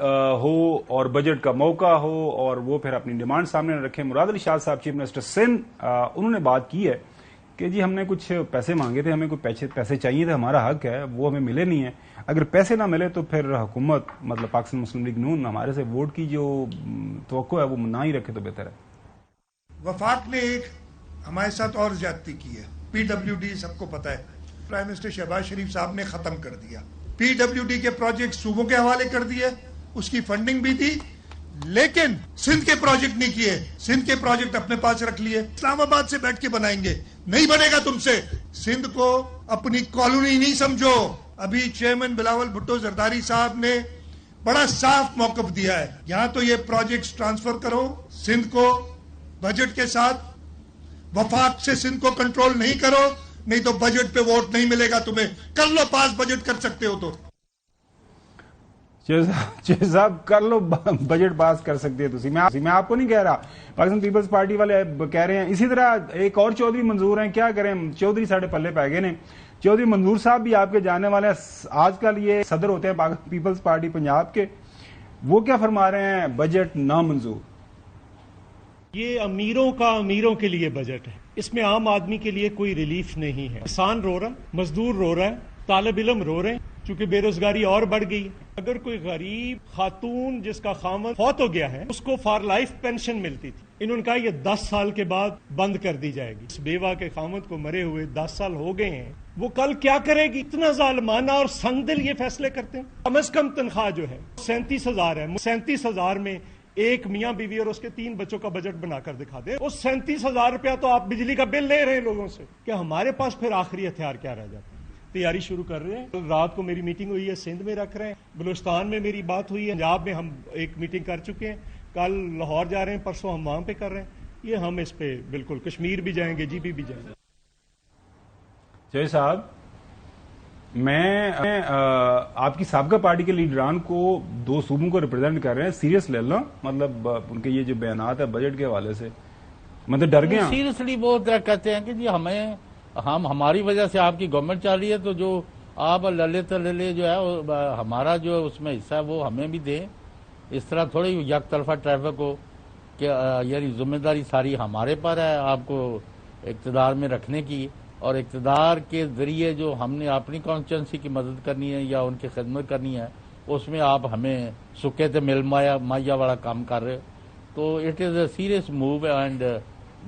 ہو اور بجٹ کا موقع ہو اور وہ پھر اپنی ڈیمانڈ سامنے نہ رکھیں. مراد علی شاہ صاحب چیف منسٹر سندھ انہوں نے بات کی ہے کہ جی ہم نے کچھ پیسے مانگے تھے, ہمیں کچھ پیسے چاہیے تھے, ہمارا حق ہے, وہ ہمیں ملے نہیں ہیں. اگر پیسے نہ ملے تو پھر حکومت مطلب پاکستان مسلم لیگ نون ہمارے سے ووٹ کی جو توقع ہے وہ نہ ہی رکھے تو بہتر ہے. وفاق نے ایک ہمارے ساتھ اور زیادتی کی ہے. پی ڈبلیو ڈی سب کو پتا ہے, پرائم منسٹر شہباز شریف صاحب نے ختم کر دیا. پی ڈبلیو ڈی کے پروجیکٹ صوبوں کے حوالے کر دیے, اس کی فنڈنگ بھی دی, لیکن سندھ کے پروجیکٹ نہیں کیے. سندھ کے پروجیکٹ اپنے پاس رکھ لیے. اسلام آباد سے بیٹھ کے بنائیں گے, نہیں بنے گا تم سے. سندھ کو اپنی کالونی نہیں سمجھو. ابھی چیئرمین بلاول بھٹو زرداری صاحب نے بڑا صاف موقف دیا ہے, یہاں تو یہ پروجیکٹس ٹرانسفر کرو سندھ کو بجٹ کے ساتھ, وفاق سے سندھ کو کنٹرول نہیں کرو, نہیں تو بجٹ پہ ووٹ نہیں ملے گا تمہیں. کر لو پاس, بجٹ کر سکتے ہو تو. صاحب کر لو بجٹ پاس کر سکتے ہیں. میں آپ کو نہیں کہہ رہا, پاکستان پیپلز پارٹی والے کہہ رہے ہیں. اسی طرح ایک اور چودھری منظور ہیں, کیا کریں چودھری ساڑھے پلے پہ گئے نے. چودھری منظور صاحب بھی آپ کے جانے والے ہیں, آج کل یہ صدر ہوتے ہیں پاکستان پیپلز پارٹی پنجاب کے. وہ کیا فرما رہے ہیں, بجٹ نامنظور. یہ امیروں کے لیے بجٹ ہے, اس میں عام آدمی کے لیے کوئی ریلیف نہیں ہے. کسان رو رہا ہے, مزدور رو رہا ہے, طالب علم رو رہے ہیں, چونکہ بے روزگاری اور بڑھ گئی. اگر کوئی غریب خاتون جس کا خامد فوت ہو گیا ہے اس کو فار لائف پینشن ملتی تھی, انہوں نے کہا یہ 10 سال کے بعد بند کر دی جائے گی. اس بیوہ کے خامد کو مرے ہوئے 10 سال ہو گئے ہیں, وہ کل کیا کرے گی؟ اتنا ظالمانہ اور سنگ دل یہ فیصلے کرتے ہیں. کم از کم تنخواہ جو ہے 37,000 ہے. 37,000 میں ایک میاں بیوی اور اس کے 3 بچوں کا بجٹ بنا کر دکھا دے. اس 37,000 روپیہ تو آپ بجلی کا بل لے رہے ہیں لوگوں سے, کہ ہمارے پاس پھر آخری ہتھیار کیا رہ جاتا ہے. تیاری شروع کر رہے ہیں. رات کو میری میٹنگ ہوئی ہے, سندھ میں رکھ رہے ہیں, بلوچستان میں میری بات ہوئی ہے, پنجاب میں ہم ایک میٹنگ کر چکے ہیں, کل لاہور جا رہے ہیں, پرسوں ہم وہاں پہ کر رہے ہیں. یہ ہم اس پہ بالکل کشمیر بھی جائیں گے, جی بھی جائیں گے. جی صاحب, میں آپ کی سابقہ پارٹی کے لیڈران کو 2 صوبوں کو ریپرزینٹ کر رہے ہیں, سیریس لے لو. مطلب ان کے یہ جو بیانات ہے بجٹ کے حوالے سے, مطلب ڈر گئے. سیریسلی وہ کہتے ہیں کہ جی ہماری وجہ سے آپ کی گورنمنٹ چل رہی ہے, تو جو آپ للے جو ہے ہمارا جو اس میں حصہ ہے وہ ہمیں بھی دیں. اس طرح تھوڑی یک طرفہ ٹریفک ہو کہ یعنی ذمہ داری ساری ہمارے پر ہے آپ کو اقتدار میں رکھنے کی, اور اقتدار کے ذریعے جو ہم نے اپنی کانسٹیچوئنسی کی مدد کرنی ہے یا ان کی خدمت کرنی ہے, اس میں آپ ہمیں سکے تے مل مایا والا کام کر رہے. تو it is a serious move and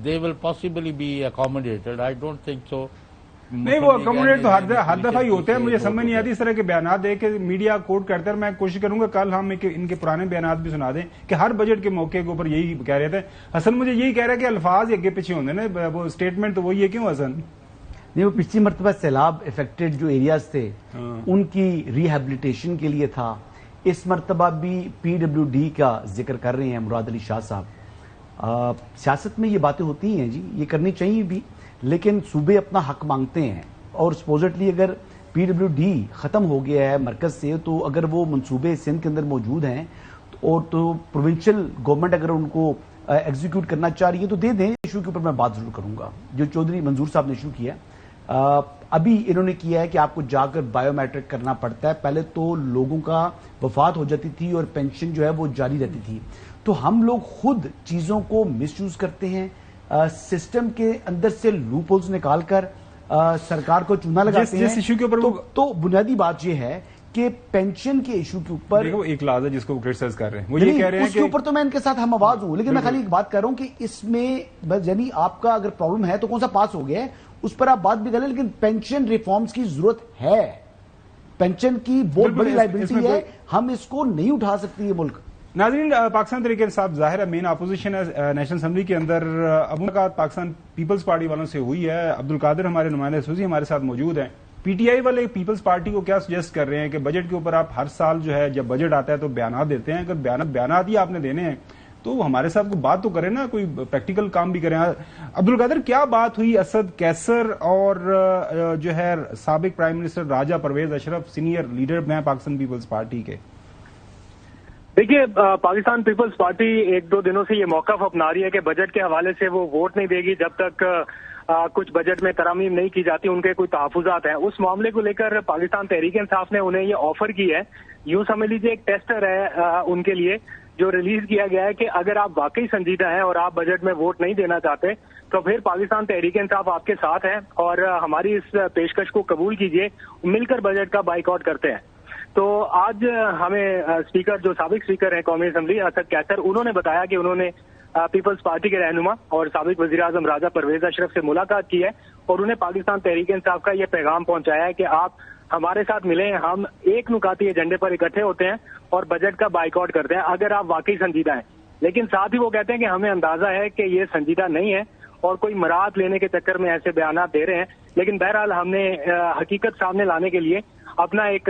they will possibly be accommodated. I don't think so. نہیں, وہ اکوموڈیٹ تو ہر دفعہ ہی ہوتے ہیں. مجھے سمجھ نہیں آتی اس طرح کے بیانات دے کے میڈیا کوٹ کرتے ہیں. میں کوشش کروں گا کل ہم ان کے پرانے بیانات بھی سنا دیں کہ ہر بجٹ کے موقع کے اوپر یہی کہہ رہے تھے. حسن مجھے یہی کہہ رہا ہے کہ الفاظ اگے پیچھے ہوتے ہیں, وہ اسٹیٹمنٹ تو وہی ہے. کیوں حسن؟ نہیں, وہ پچھلی مرتبہ سیلاب افیکٹڈ جو ایریاز تھے ان کی ریہیبلیٹیشن کے لیے تھا. اس مرتبہ بھی پی ڈبلیو ڈی کا ذکر کر رہے ہیں مراد علی شاہ صاحب. سیاست میں یہ باتیں ہوتی ہیں جی, یہ کرنی چاہیے بھی, لیکن صوبے اپنا حق مانگتے ہیں. اور سپوزٹلی اگر پی ڈبلیو ڈی ختم ہو گیا ہے مرکز سے, تو اگر وہ منصوبے سندھ کے اندر موجود ہیں اور تو پروونشل گورنمنٹ اگر ان کو ایگزیکیوٹ کرنا چاہ رہی ہے تو دے دیں. ایشو کے اوپر میں بات ضرور کروں گا جو چودھری منظور صاحب نے ایشو کیا. ابھی انہوں نے کیا ہے کہ آپ کو جا کر بایو میٹرک کرنا پڑتا ہے. پہلے تو لوگوں کا وفات ہو جاتی تھی اور پینشن جو ہے وہ جاری رہتی تھی. تو ہم لوگ خود چیزوں کو مس یوز کرتے ہیں, سسٹم کے اندر سے لوپ ہولز نکال کر سرکار کو چونا لگاتے ہیں. ایشو کے اوپر تو بنیادی بات یہ ہے کہ پینشن کے ایشو کے اوپر ایک لاز ہے جس کو کرٹیسائز کر رہے ہیں, وہ یہ کہہ رہے ہیں اس کے اوپر تو میں ان کے ساتھ ہم آواز ہوں, لیکن میں خالی ایک بات کر رہا ہوں کہ اس میں یعنی آپ کا اگر پرابلم ہے تو کون سا پاس ہو گیا ہے اس پر آپ بات بھی کریں, لیکن پینشن ریفارمز کی ضرورت ہے. پینشن کی بہت بڑی لائبلٹی ہے, ہم اس کو نہیں اٹھا سکتے یہ ملک. ناظرین, پاکستان تحریک انصاف ظاہر ہے مین اپوزیشن ہے نیشنل اسمبلی کے اندر. اب ملاقات پاکستان پیپلز پارٹی والوں سے ہوئی ہے. عبدالقادر ہمارے نمائندے خصوصی ہمارے ساتھ موجود ہیں. پی ٹی آئی والے پیپلز پارٹی کو کیا سجیسٹ کر رہے ہیں کہ بجٹ کے اوپر آپ ہر سال جو ہے جب بجٹ آتا ہے تو بیانات دیتے ہیں, اگر بیانات ہی آپ نے دینے ہیں تو ہمارے ساتھ کوئی بات تو کریں نا, کوئی پریکٹیکل کام بھی کریں. عبدالقادر, کیا بات ہوئی اسد کیسر اور جو ہے سابق پرائم منسٹر راجہ پرویز اشرف سینئر لیڈر میں پاکستان پیپلز پارٹی کے؟ دیکھیے, پاکستان پیپلز پارٹی 1-2 دنوں سے یہ موقف اپنا رہی ہے کہ بجٹ کے حوالے سے وہ ووٹ نہیں دے گی جب تک کچھ بجٹ میں ترامیم نہیں کی جاتی، ان کے کوئی تحفظات ہیں، اس معاملے کو لے کر پاکستان تحریک انصاف نے انہیں یہ آفر کی ہے، یوں سمجھ لیجیے ایک ٹیسٹر ہے ان کے لیے جو ریلیز کیا گیا ہے کہ اگر آپ واقعی سنجیدہ ہیں اور آپ بجٹ میں ووٹ نہیں دینا چاہتے تو پھر پاکستان تحریک انصاف آپ کے ساتھ ہے اور ہماری اس پیشکش کو قبول کیجیے، مل کر بجٹ کا بائیکاٹ کرتے ہیں۔ تو آج ہمیں اسپیکر جو سابق اسپیکر ہیں قومی اسمبلی اسد کیسر، انہوں نے بتایا کہ انہوں نے پیپلز پارٹی کے رہنما اور سابق وزیر اعظم راجہ پرویز اشرف سے ملاقات کی ہے اور انہیں پاکستان تحریک انصاف کا یہ پیغام پہنچایا ہے کہ آپ ہمارے ساتھ ملیں، ہم ایک نکاتی ایجنڈے پر اکٹھے ہوتے ہیں اور بجٹ کا بائیکاٹ کرتے ہیں اگر آپ واقعی سنجیدہ ہیں۔ لیکن ساتھ ہی وہ کہتے ہیں کہ ہمیں اندازہ ہے کہ یہ سنجیدہ نہیں ہے اور کوئی مراعات لینے کے چکر میں ایسے بیانات دے رہے ہیں، لیکن بہرحال ہم نے حقیقت سامنے لانے کے لیے اپنا ایک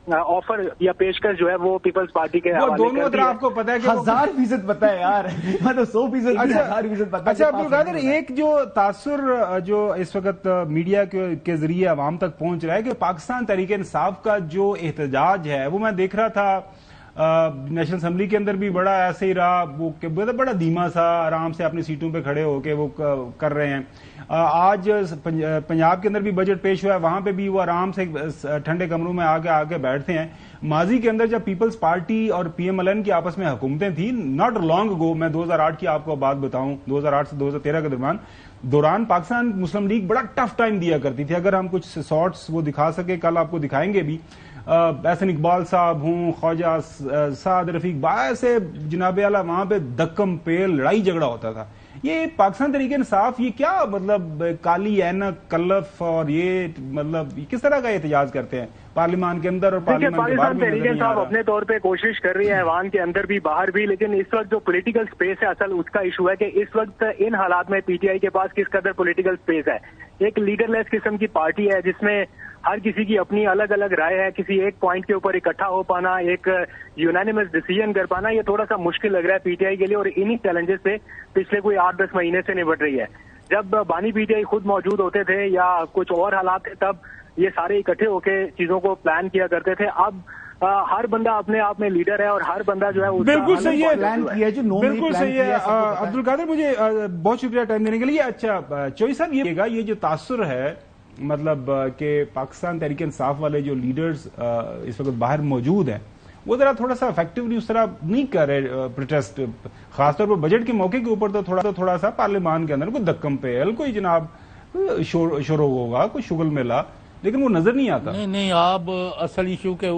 آفر یا پیشکش جو ہے وہ پیپلز پارٹی کے حوالے دونوں کر دی ہے۔ آپ کو پتا ہے کہ 1000% پتا ہے یار، مطلب 100% 1000% پتا ہے۔ اچھا عبدالقادر، ایک جو تاثر جو اس وقت میڈیا کے ذریعے عوام تک پہنچ رہا ہے کہ پاکستان تحریک انصاف کا جو احتجاج ہے وہ میں دیکھ رہا تھا نیشنل اسمبلی کے اندر بھی بڑا ایسے ہی رہا، وہ بڑا دھیما سا آرام سے اپنی سیٹوں پہ کھڑے ہو کے وہ کر رہے ہیں۔ آج پنجاب کے اندر بھی بجٹ پیش ہوا ہے، وہاں پہ بھی وہ آرام سے ٹھنڈے کمروں میں آگے بیٹھتے ہیں۔ ماضی کے اندر جب پیپلز پارٹی اور پی ایم ایل این کی آپس میں حکومتیں تھیں، ناٹ لانگ اگو، میں 2008 کی آپ کو بات بتاؤں، 2008 سے 2013 کے دوران پاکستان مسلم لیگ بڑا ٹف ٹائم دیا کرتی تھی۔ اگر ہم کچھ شارٹس وہ دکھا سکے، کل آپ کو دکھائیں گے بھی، احسن اقبال صاحب ہوں، خواجہ سعد رفیق، ایسے جناب اعلیٰ وہاں پہ دکم پیل لڑائی جھگڑا ہوتا تھا۔ یہ پاکستان تحریک انصاف یہ کیا مطلب کالی اینک کلف اور یہ مطلب کس طرح کا احتجاج کرتے ہیں پارلیمان کے اندر اور پارلیمان کے باہر؟ پاکستان تحریک انصاف اپنے طور پہ کوشش کر رہی ہے ایوان کے اندر بھی باہر بھی، لیکن اس وقت جو پولیٹیکل سپیس ہے اصل اس کا ایشو ہے کہ اس وقت ان حالات میں پی ٹی آئی کے پاس کس قدر پولیٹیکل سپیس ہے۔ ایک لیڈر لیس قسم کی پارٹی ہے جس میں ہر کسی کی اپنی الگ الگ رائے ہے، کسی ایک پوائنٹ کے اوپر اکٹھا ہو پانا، ایک یونانیمس ڈیسیژن کر پانا، یہ تھوڑا سا مشکل لگ رہا ہے پی ٹی آئی کے لیے اور انہی چیلنجز سے پچھلے کوئی 8-10 مہینے سے نبٹ رہی ہے۔ جب بانی پی ٹی آئی خود موجود ہوتے تھے یا کچھ اور حالات تھے تب یہ سارے اکٹھے ہو کے چیزوں کو پلان کیا کرتے تھے، اب ہر بندہ اپنے آپ میں لیڈر ہے اور ہر بندہ جو ہے بالکل صحیح ہے، بالکل صحیح ہے۔ عبدالقادر مجھے بہت شکریہ ٹائم دینے کے لیے۔ اچھا چوئی صاحب، یہ جو تاثر ہے مطلب کہ پاکستان تحریک انصاف والے جو لیڈرز اس وقت باہر موجود ہیں وہ ذرا تھوڑا سا افیکٹولی اس طرح نہیں کر رہے پروٹیسٹ، خاص طور پر بجٹ کے موقع کے اوپر تو تھوڑا سا پارلیمان کے اندر کوئی دکم پیل، کوئی جناب شروع ہوگا، کوئی شغل میلہ، لیکن وہ نظر نہیں آتا۔ نہیں آپ اصل ایشو کے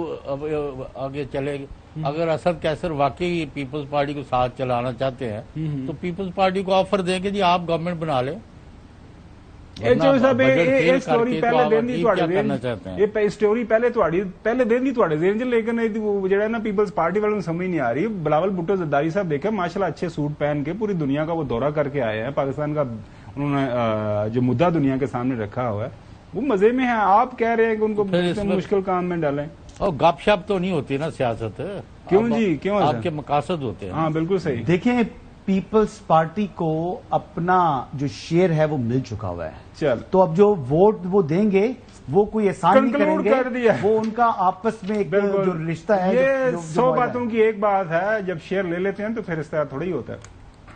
آگے چلے، اگر اسد کیسر واقعی پیپلز پارٹی کو ساتھ چلانا چاہتے ہیں تو پیپلز پارٹی کو آفر دیں کہ جی آپ گورنمنٹ بنا لیں۔ سٹوری پہلے دن دی تھوڑے ذہن چ، لیکن جڑا نا پیپلز پارٹی والوں سمجھ نہیں آ رہی۔ بلاول بھٹو زرداری صاحب دیکھے ماشاءاللہ اچھے سوٹ پہن کے پوری دنیا کا وہ دورہ کر کے آئے ہیں، پاکستان کا انہوں نے جو مدعا دنیا کے سامنے رکھا ہوا ہے وہ مزے میں ہے۔ آپ کہہ رہے ہیں کہ ان کو مشکل کام میں ڈالیں، اور گپ شپ تو نہیں ہوتی نا سیاست، کیوں جی؟ کیوں؟ آپ کے مقاصد ہوتے ہیں۔ ہاں بالکل صحیح۔ دیکھیں پیپلز پارٹی کو اپنا جو شیئر ہے وہ مل چکا ہوا ہے، چل تو اب جو ووٹ وہ دیں گے وہ کوئی احسان نہیں کریں گے، کر دیا، وہ ان کا آپس میں ایک جو رشتہ ہے، یہ 100 باتوں کی ایک بات ہے، جب شیئر لے لیتے ہیں تو پھر اس طرح تھوڑا ہی ہوتا ہے۔